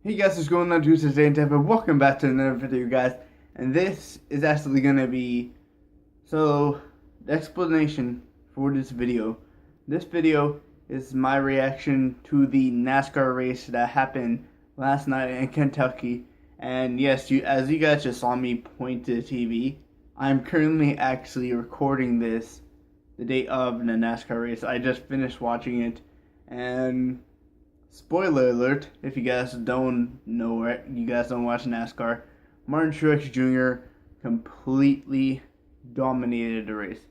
Hey guys, what's going on? Truex today, and welcome back to another video, guys. And this is actually gonna be the explanation for this video. This video is my reaction to the NASCAR race that happened last night in Kentucky. And yes, as you guys just saw me point to the TV, I'm currently actually recording this the day of the NASCAR race. I just finished watching it, and spoiler alert, if you guys don't know it, you guys don't watch NASCAR, Martin Truex Jr. completely dominated the race.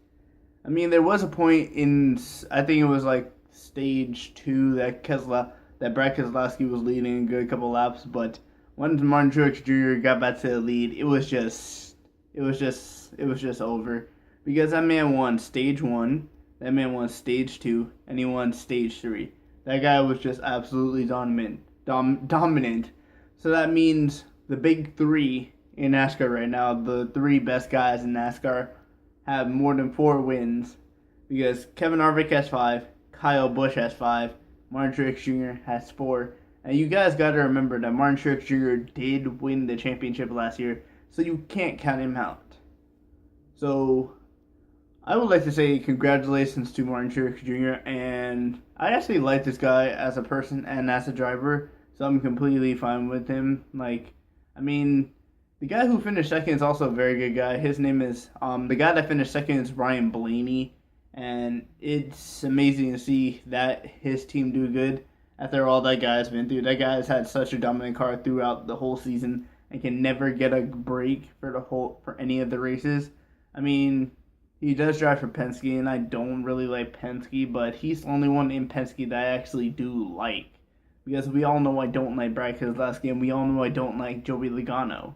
I mean, there was a point in, I think it was like stage 2 that Brad Keselowski was leading a good couple laps, but once Martin Truex Jr. got back to the lead, it was just over. Because that man won stage 1, that man won stage 2, and he won stage 3. That guy was just absolutely dominant. So that means the big three in NASCAR right now, the three best guys in NASCAR, have more than 4 wins. Because Kevin Harvick has 5, Kyle Busch has 5, Martin Truex Jr. has 4. And you guys got to remember that Martin Truex Jr. did win the championship last year, so you can't count him out. So I would like to say congratulations to Martin Truex Jr. and I actually like this guy as a person and as a driver, so I'm completely fine with him. The guy who finished second is also a very good guy. His name is the guy that finished second is Ryan Blaney, and it's amazing to see that his team do good after all that guy's been through. That guy's had such a dominant car throughout the whole season and can never get a break for any of the races. I mean, he does drive for Penske, and I don't really like Penske, but he's the only one in Penske that I actually do like. Because we all know I don't like Brad Keselowski, and we all know I don't like Joey Logano.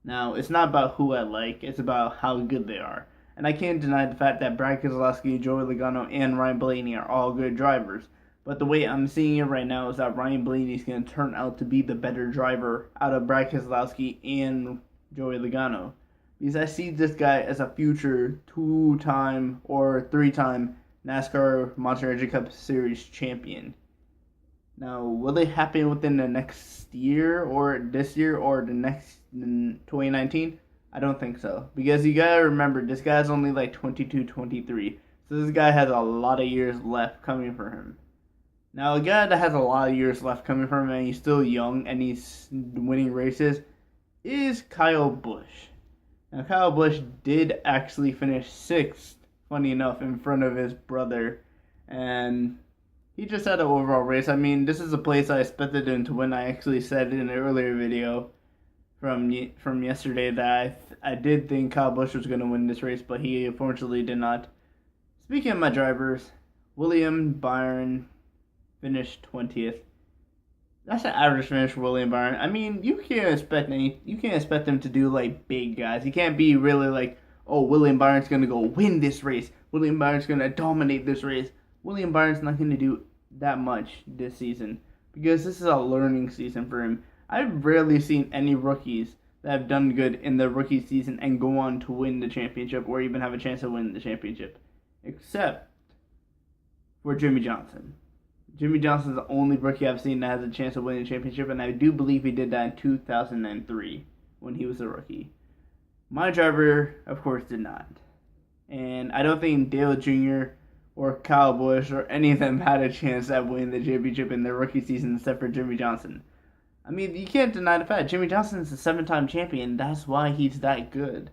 Now, it's not about who I like, it's about how good they are. And I can't deny the fact that Brad Keselowski, Joey Logano, and Ryan Blaney are all good drivers. But the way I'm seeing it right now is that Ryan Blaney is going to turn out to be the better driver out of Brad Keselowski and Joey Logano. Because I see this guy as a future 2-time or 3-time NASCAR Monster Energy Cup Series champion. Now, will it happen within the next year or this year or the next 2019? I don't think so. Because you gotta remember, this guy's only like 22, 23. So this guy has a lot of years left coming for him. Now, a guy that has a lot of years left coming for him and he's still young and he's winning races is Kyle Busch. Now, Kyle Busch did actually finish 6th, funny enough, in front of his brother. And he just had an overall race. I mean, this is a place I expected him to win. I actually said in an earlier video from yesterday that I did think Kyle Busch was going to win this race, but he unfortunately did not. Speaking of my drivers, William Byron finished 20th. That's an average finish for William Byron. I mean, you can't expect him to do like big guys. He can't be really like, oh, William Byron's gonna go win this race. William Byron's gonna dominate this race. William Byron's not gonna do that much this season because this is a learning season for him. I've rarely seen any rookies that have done good in the rookie season and go on to win the championship or even have a chance to win the championship, except for Jimmy Johnson. Jimmy Johnson's the only rookie I've seen that has a chance of winning a championship, and I do believe he did that in 2003 when he was a rookie. My driver, of course, did not. And I don't think Dale Jr. or Kyle Busch or any of them had a chance at winning the championship in their rookie season except for Jimmy Johnson. I mean, you can't deny the fact Jimmy Johnson is a 7-time champion. That's why he's that good.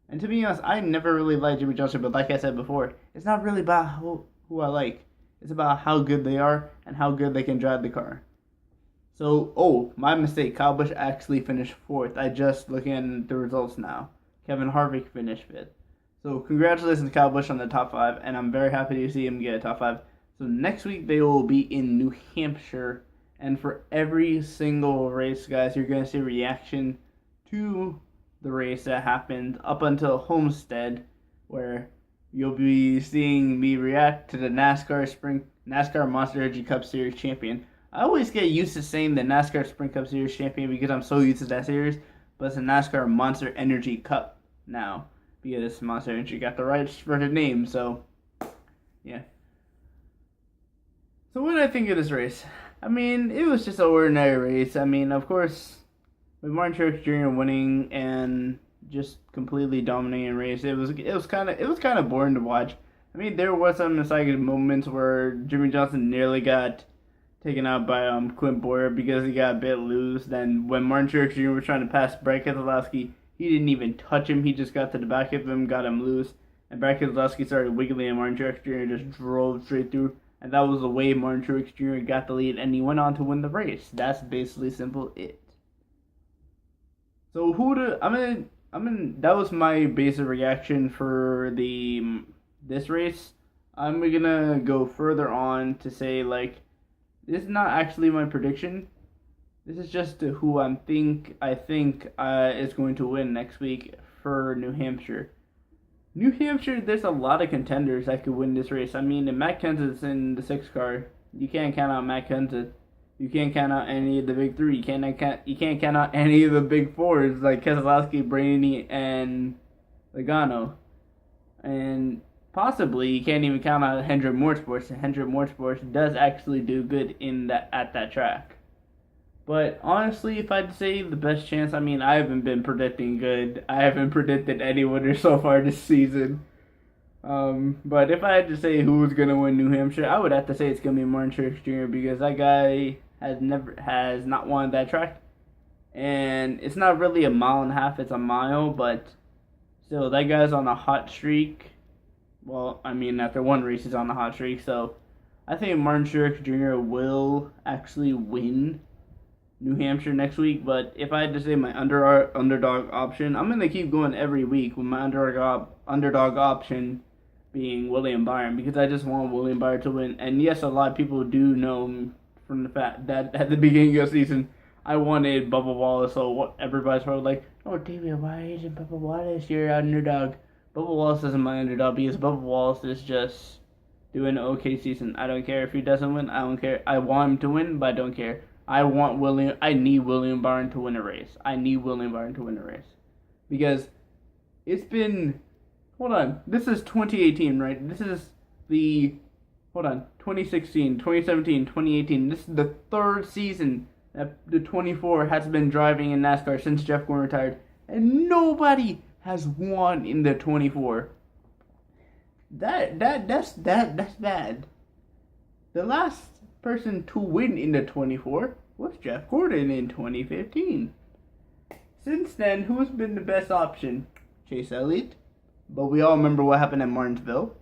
And to be honest, I never really liked Jimmy Johnson, but like I said before, it's not really about who I like. It's about how good they are and how good they can drive the car. So, my mistake. Kyle Busch actually finished 4th. I just looking at the results now. Kevin Harvick finished 5th. So, congratulations to Kyle Busch on the top 5, and I'm very happy to see him get a top 5. So, next week they will be in New Hampshire, and for every single race, guys, you're going to see a reaction to the race that happened up until Homestead, where you'll be seeing me react to the NASCAR Monster Energy Cup Series champion. I always get used to saying the NASCAR Sprint Cup Series champion because I'm so used to that series, but it's the NASCAR Monster Energy Cup now because Monster Energy got the rights for the name. So, yeah. So what did I think of this race? I mean, it was just an ordinary race. I mean, of course, with Martin Truex Jr. winning and just completely dominating a race, it was kind of boring to watch. I mean, there was some exciting moments where Jimmy Johnson nearly got taken out by Quint Boyer because he got a bit loose. Then when Martin Truex Jr. was trying to pass Brad Keselowski, he didn't even touch him. He just got to the back of him, got him loose, and Brad Keselowski started wiggling, and Martin Truex Jr. just drove straight through. And that was the way Martin Truex Jr. got the lead, and he went on to win the race. That's basically simple it. So that was my basic reaction for this race. I'm gonna go further on to say, like, this is not actually my prediction. This is just who I think is going to win next week for New Hampshire. New Hampshire, there's a lot of contenders that could win this race. I mean, if Matt Kenseth's in the 6 car, you can't count out Matt Kenseth. You can't count out any of the big 3. You can't count out any of the big 4s like Keselowski, Blaney, and Logano. And possibly you can't even count out Hendrick Motorsports. Hendrick Motorsports does actually do good at that track. But honestly, if I'd say the best chance, I mean, I haven't been predicting good. I haven't predicted any winner so far this season. But if I had to say who's gonna win New Hampshire, I would have to say it's gonna be Martin Truex Jr. because that guy has not won that track, and it's not really a mile and a half; it's a mile. But still, that guy's on a hot streak. Well, I mean, after one race, he's on a hot streak. So I think Martin Truex Jr. will actually win New Hampshire next week. But if I had to say my underdog option, I'm gonna keep going every week with my underdog option being William Byron, because I just want William Byron to win. And yes, a lot of people do know from the fact that at the beginning of the season I wanted Bubba Wallace. So what everybody's probably like, oh David, why isn't Bubba Wallace your underdog? Bubba Wallace isn't my underdog because Bubba Wallace is just doing an okay season. I don't care if he doesn't win. I don't care. I want him to win, but I don't care. I need William Byron to win a race. Because it's been, hold on, this is 2018, right? This is 2016, 2017, 2018. This is the third season that the 24 has been driving in NASCAR since Jeff Gordon retired. And nobody has won in the 24. That's bad. The last person to win in the 24 was Jeff Gordon in 2015. Since then, who's been the best option? Chase Elliott. But we all remember what happened at Martinsville.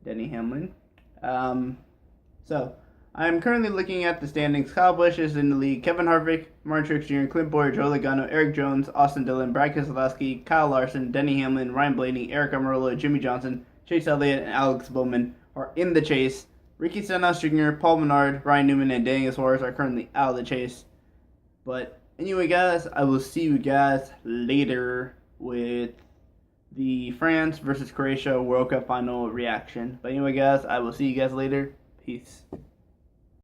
Denny Hamlin. So, I'm currently looking at the standings. Kyle Busch is in the lead. Kevin Harvick, Martin Truex Jr., Clint Boyer, Joe Logano, Eric Jones, Austin Dillon, Brad Keselowski, Kyle Larson, Denny Hamlin, Ryan Blaney, Eric Almirola, Jimmy Johnson, Chase Elliott, and Alex Bowman are in the chase. Ricky Stenhouse Jr., Paul Menard, Ryan Newman, and Daniel Suarez are currently out of the chase. But anyway, guys, I will see you guys later with the France versus Croatia World Cup final reaction. But anyway, guys, I will see you guys later. Peace.